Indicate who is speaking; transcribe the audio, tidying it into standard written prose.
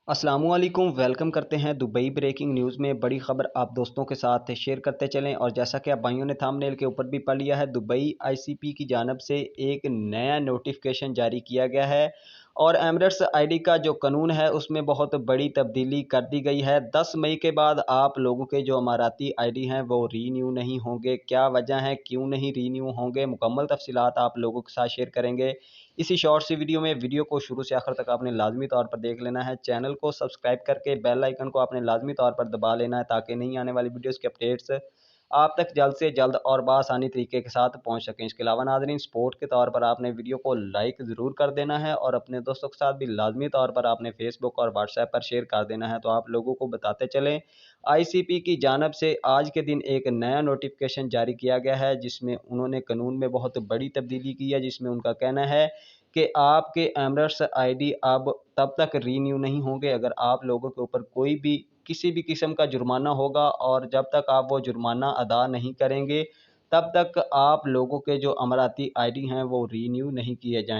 Speaker 1: अस्सलाम वालेकुम। वेलकम करते हैं दुबई ब्रेकिंग न्यूज़ में। बड़ी खबर आप दोस्तों के साथ शेयर करते चलें। और जैसा कि आप भाइयों ने थंबनेल के ऊपर भी पढ़ लिया है, दुबई आईसीपी की जानिब से एक नया नोटिफिकेशन जारी किया गया है और एमिरेट्स आईडी का जो कानून है उसमें बहुत बड़ी तब्दीली कर दी गई है। 10 मई के बाद आप लोगों के जो अमाराती आईडी हैं वो रीन्यू नहीं होंगे। क्या वजह है, क्यों नहीं रीन्यू होंगे, मुकम्मल तफसीलात आप लोगों के साथ शेयर करेंगे इसी शॉर्ट सी वीडियो में। वीडियो को शुरू से आखिर तक आपने लाजमी तौर पर देख लेना है। चैनल को सब्सक्राइब करके बेल आइकन को आपने लाजमी तौर पर दबा लेना है ताकि नहीं आने वाली वीडियोस के अपडेट्स आप तक जल्द से जल्द और बआसानी तरीके के साथ पहुंच सकें। इसके अलावा नाज़रीन, सपोर्ट के तौर पर आपने वीडियो को लाइक ज़रूर कर देना है और अपने दोस्तों के साथ भी लाजमी तौर पर आपने फेसबुक और व्हाट्सएप पर शेयर कर देना है। तो आप लोगों को बताते चलें, आईसीपी की जानब से आज के दिन एक नया नोटिफिकेशन जारी किया गया है जिसमें उन्होंने कानून में बहुत बड़ी तब्दीली की है। जिसमें उनका कहना है कि आपके एमिरेट्स आईडी अब तब तक रीन्यू नहीं होंगे अगर आप लोगों के ऊपर कोई भी किसी भी किस्म का जुर्माना होगा, और जब तक आप वो जुर्माना अदा नहीं करेंगे तब तक आप लोगों के जो अमराती आईडी हैं वो रीन्यू नहीं किए जाएंगे।